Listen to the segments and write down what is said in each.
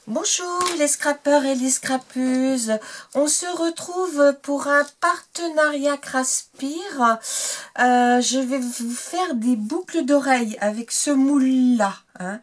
Bonjour les scrappeurs et les scrappeuses, on se retrouve pour un partenariat Craspir. Je vais vous faire des boucles d'oreilles avec ce moule-là, hein,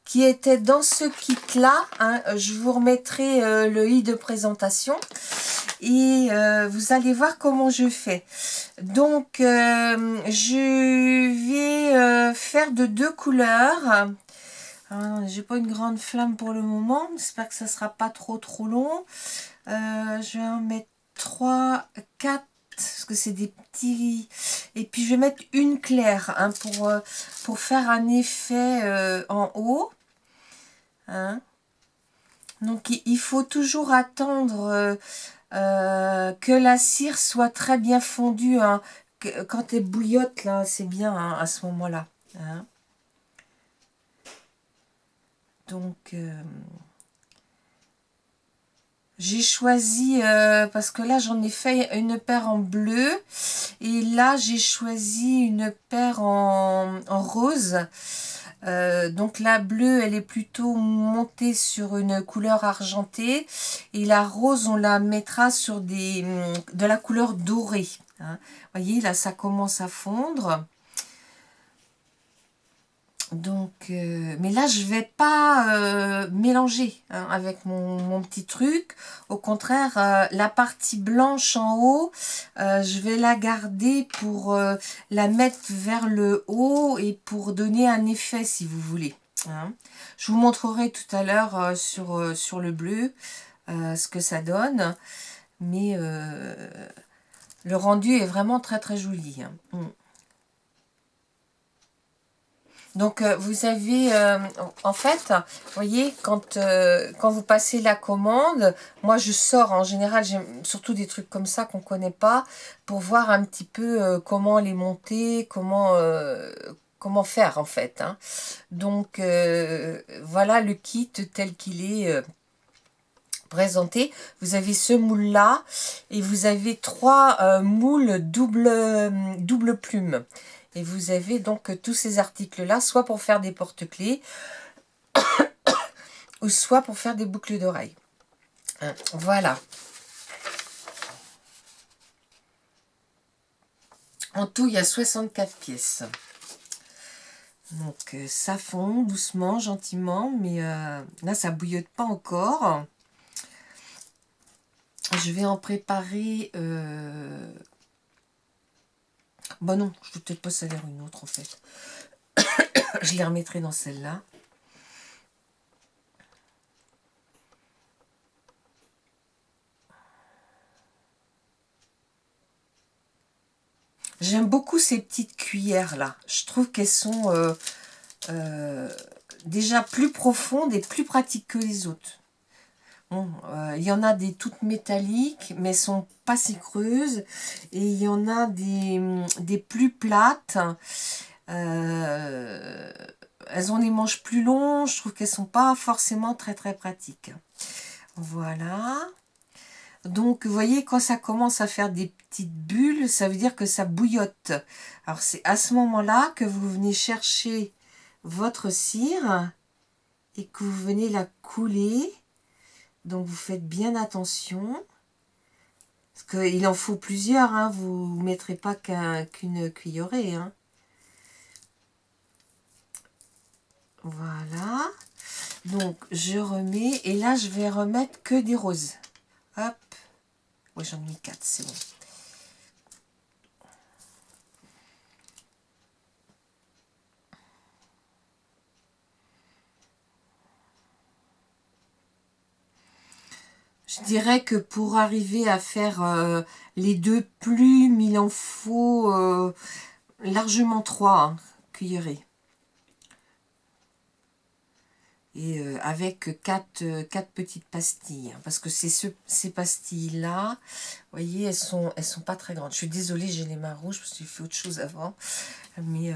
qui était dans ce kit-là. Hein. Je vous remettrai le i de présentation et vous allez voir comment je fais. Donc, je vais faire de 2 couleurs. J'ai pas une grande flamme pour le moment, j'espère que ça sera pas trop long. Je vais en mettre 3, 4, parce que c'est des petits, et puis je vais mettre une claire, hein, pour faire un effet en haut, hein. Donc il faut toujours attendre que la cire soit très bien fondue, hein. Quand elle bouillotte là, c'est bien, hein, à ce moment là, hein. Donc j'ai choisi, parce que là j'en ai fait une paire en bleu, et là j'ai choisi une paire en rose. Donc la bleue, elle est plutôt montée sur une couleur argentée, et la rose, on la mettra sur de la couleur dorée, hein. Vous voyez, là ça commence à fondre. Donc, mais là, je vais pas mélanger, hein, avec mon petit truc. Au contraire, la partie blanche en haut, je vais la garder pour la mettre vers le haut et pour donner un effet, si vous voulez, hein. Je vous montrerai tout à l'heure sur le bleu ce que ça donne. Mais le rendu est vraiment très joli, hein. Donc, vous avez, en fait, vous voyez, quand vous passez la commande, moi je sors, en général, j'aime surtout des trucs comme ça qu'on ne connaît pas, pour voir un petit peu comment les monter, comment faire en fait, hein. Donc, voilà le kit tel qu'il est présenté. Vous avez ce moule-là, et vous avez 3 moules double plume. Et vous avez donc tous ces articles-là, soit pour faire des porte-clés, ou soit pour faire des boucles d'oreilles. Voilà. En tout, il y a 64 pièces. Donc, ça fond doucement, gentiment, mais là, ça bouillote pas encore. Je vais en préparer... Bon non, je vais peut-être pas salir une autre, en fait. Je les remettrai dans celle-là. J'aime beaucoup ces petites cuillères là. Je trouve qu'elles sont déjà plus profondes et plus pratiques que les autres. Bon, il y en a des toutes métalliques, mais elles sont pas si creuses. Et il y en a des plus plates. Elles ont des manches plus longs. Je trouve qu'elles sont pas forcément très pratiques. Voilà. Donc, vous voyez, quand ça commence à faire des petites bulles, ça veut dire que ça bouillotte. Alors, c'est à ce moment-là que vous venez chercher votre cire et que vous venez la couler. Donc, vous faites bien attention. Parce qu'il en faut plusieurs, hein. Vous ne mettrez pas qu'une cuillerée, hein. Voilà. Donc, je remets. Et là, je vais remettre que des roses. Hop. Oui, j'en ai mis 4, c'est bon. Je dirais que pour arriver à faire les 2 plumes, il en faut largement 3, hein, cuillerées. Et avec 4 petites pastilles, hein, parce que ces pastilles-là, vous voyez, elles sont pas très grandes. Je suis désolée, j'ai les mains rouges parce que j'ai fait autre chose avant. Mais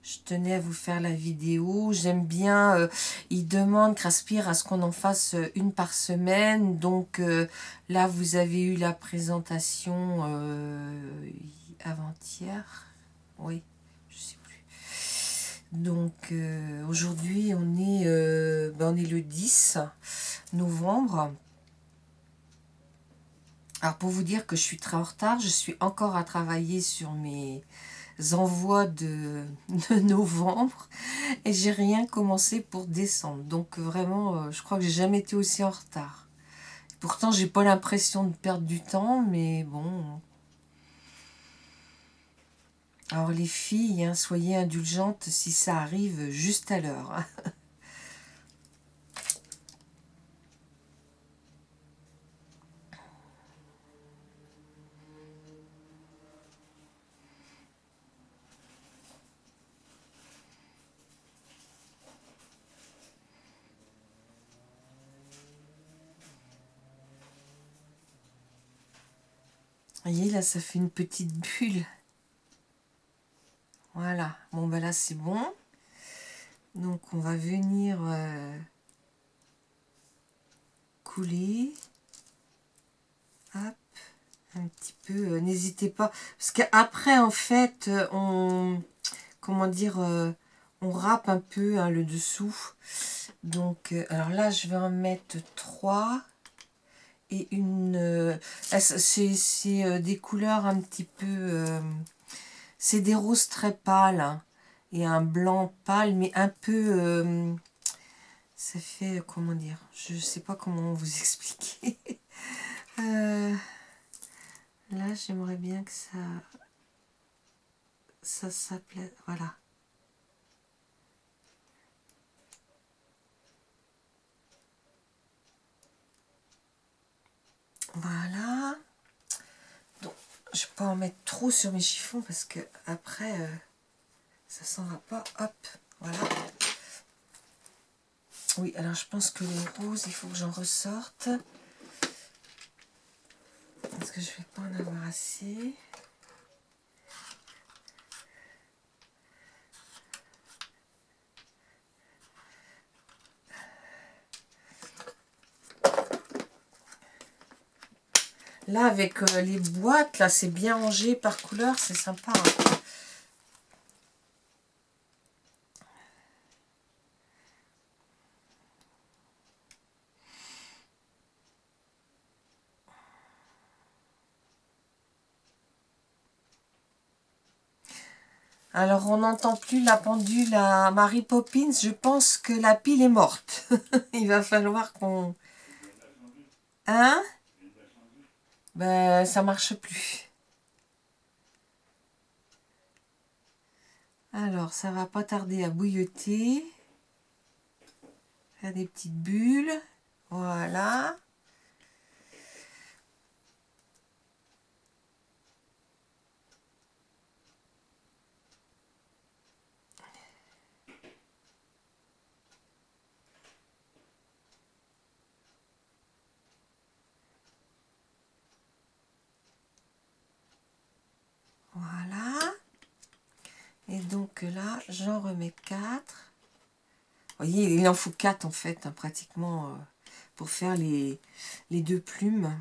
je tenais à vous faire la vidéo. J'aime bien, ils demandent, Craspir, à ce qu'on en fasse une par semaine. Donc là, vous avez eu la présentation avant-hier. Oui, je sais plus. Donc aujourd'hui on est le 10 novembre. Alors pour vous dire que je suis très en retard, je suis encore à travailler sur mes envois de novembre et j'ai rien commencé pour décembre. Donc vraiment, je crois que j'ai jamais été aussi en retard. Pourtant, j'ai pas l'impression de perdre du temps, mais bon. Alors les filles, hein, soyez indulgentes si ça arrive juste à l'heure. Vous voyez, là, ça fait une petite bulle. Voilà. Bon, ben là, c'est bon. Donc, on va venir couler. Hop. Un petit peu. N'hésitez pas. Parce qu'après, en fait, on... Comment dire on râpe un peu, hein, le dessous. Donc, alors là, je vais en mettre 3. Et une... c'est des couleurs un petit peu... c'est des roses très pâles, hein, et un blanc pâle, mais un peu... ça fait... Comment dire? Je sais pas comment vous expliquer. Là, j'aimerais bien que ça s'appelle... Voilà. Voilà. Donc, je vais pas en mettre trop sur mes chiffons parce que après, ça s'en va pas. Hop, voilà. Oui, alors je pense que les roses, il faut que j'en ressorte. Parce que je vais pas en avoir assez. Là, avec les boîtes, là, c'est bien rangé par couleur, c'est sympa, hein. Alors, on n'entend plus la pendule à Mary Poppins. Je pense que la pile est morte. Il va falloir qu'on... Hein? Ben, ça marche plus. Alors, ça va pas tarder à bouilloter. Faire des petites bulles. Voilà. Voilà. Et donc là, j'en remets 4. Vous voyez, il en faut 4 en fait, hein, pratiquement, pour faire les 2 plumes.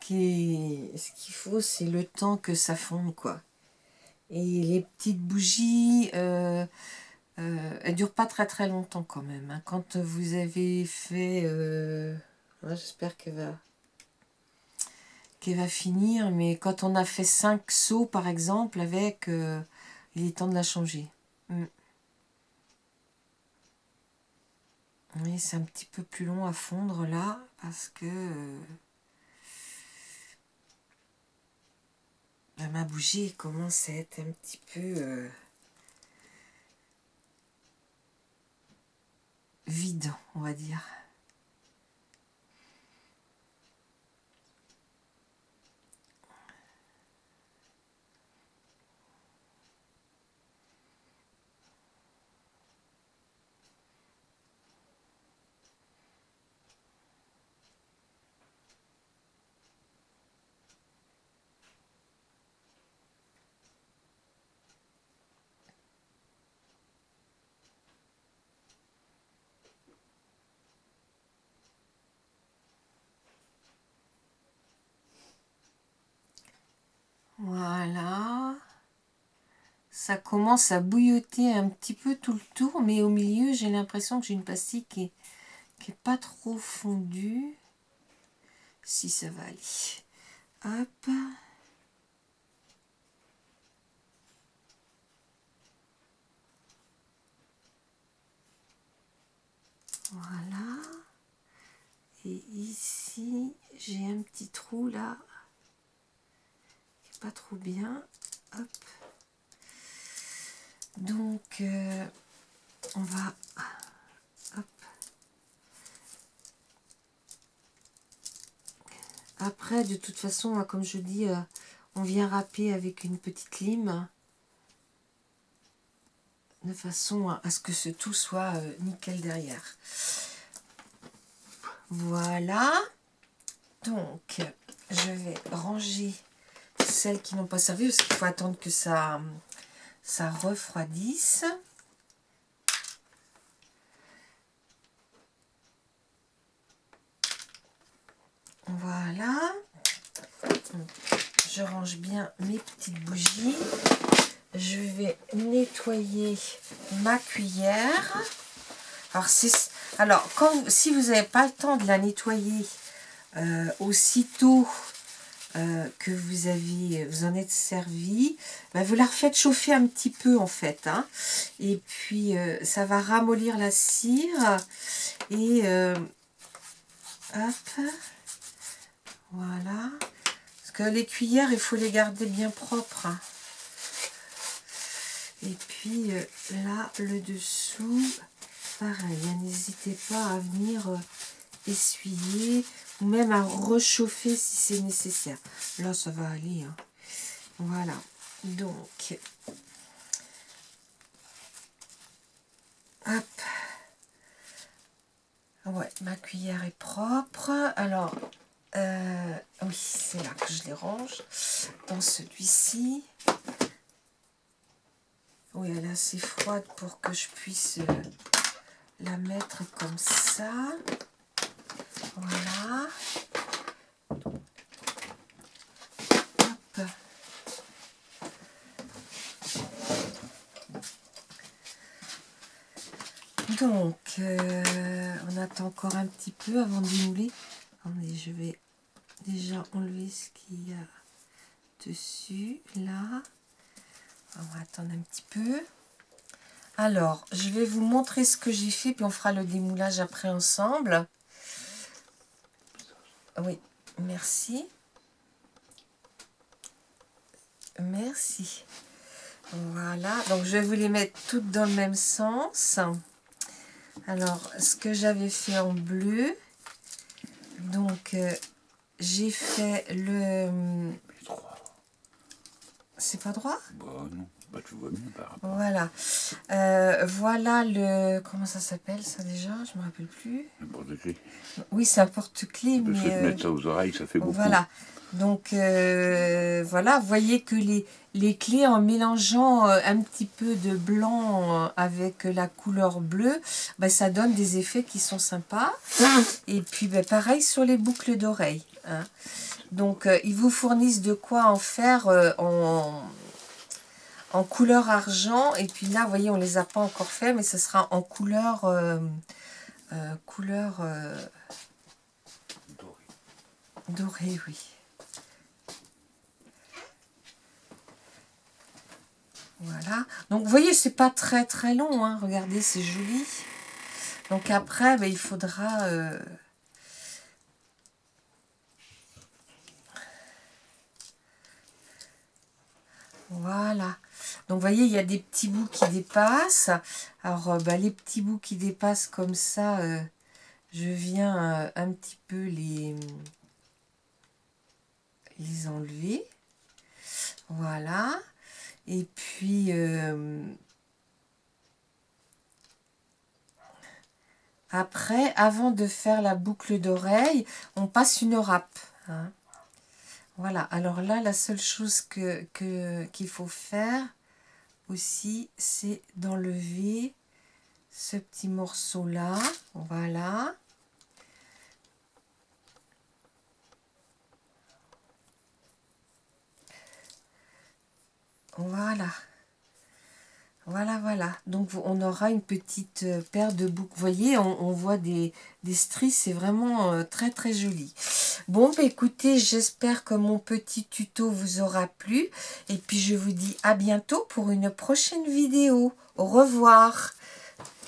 Ce qu'il faut, c'est le temps que ça fonde, quoi. Et les petites bougies, elles durent pas très très longtemps quand même, hein. Quand vous avez fait... ouais, j'espère qu'elle va finir, mais quand on a fait 5 seaux, par exemple, avec... il est temps de la changer. Oui, c'est un petit peu plus long à fondre là, parce que ma bougie commence à être un petit peu vide, on va dire. Voilà. Ça commence à bouilloter un petit peu tout le tour, mais au milieu, j'ai l'impression que j'ai une pastille qui est pas trop fondue. Si ça va aller. Hop. Voilà. Et ici, j'ai un petit trou là. Qui est pas trop bien. Hop. Donc, on va... Hop. Après, de toute façon, comme je dis, on vient râper avec une petite lime. De façon à ce que ce tout soit nickel derrière. Voilà. Donc, je vais ranger celles qui n'ont pas servi parce qu'il faut attendre que ça refroidisse. Voilà. Donc, je range bien mes petites bougies. Je vais nettoyer ma cuillère. Alors, si vous n'avez pas le temps de la nettoyer aussitôt que vous en êtes servi, vous la refaites chauffer un petit peu en fait. Hein, et puis, ça va ramollir la cire. Et hop, voilà. Parce que les cuillères, il faut les garder bien propres. Hein. Et puis là, le dessous, pareil, n'hésitez pas à venir essuyer ou même à rechauffer si c'est nécessaire. Là, ça va aller. Hein. Voilà. Donc, hop. Ouais, ma cuillère est propre. Alors, oui, c'est là que je les range. Dans celui-ci. Oui, elle est assez froide pour que je puisse la mettre comme ça. Voilà. Hop. Donc, on attend encore un petit peu avant de démouler. Attendez, je vais déjà enlever ce qu'il y a dessus, là. On va attendre un petit peu. Alors, je vais vous montrer ce que j'ai fait, puis on fera le démoulage après ensemble. Oui, merci. Merci. Voilà, donc je vais vous les mettre toutes dans le même sens. Alors, ce que j'avais fait en bleu, donc j'ai fait le... C'est pas droit? Bah non, bah tu vois bien par rapport. Voilà. Voilà le... Comment ça s'appelle ça déjà? Je me rappelle plus. Un porte-clés. Oui, c'est un porte-clés, Parce que mais... te mettre ça aux oreilles, ça fait beaucoup. Voilà. Donc, voilà, vous voyez que les clés, en mélangeant un petit peu de blanc avec la couleur bleue, ça donne des effets qui sont sympas. Et puis, pareil sur les boucles d'oreilles. Hein. Donc, ils vous fournissent de quoi en faire en couleur argent. Et puis là, vous voyez, on ne les a pas encore fait, mais ce sera en couleur... doré, oui. Voilà. Donc, vous voyez, c'est pas très très long. Hein. Regardez, c'est joli. Donc après, ben, il faudra... Voilà. Donc, vous voyez, il y a des petits bouts qui dépassent. Alors, ben, les petits bouts qui dépassent comme ça, je viens un petit peu les enlever. Voilà. Et puis... après, avant de faire la boucle d'oreille, on passe une râpe. Hein. Voilà, alors là, la seule chose qu'il faut faire aussi, c'est d'enlever ce petit morceau-là. Voilà. Voilà. Voilà, voilà. Donc, on aura une petite paire de boucles. Vous voyez, on voit des stries. C'est vraiment très, très joli. Bon, bah, écoutez, j'espère que mon petit tuto vous aura plu. Et puis, je vous dis à bientôt pour une prochaine vidéo. Au revoir.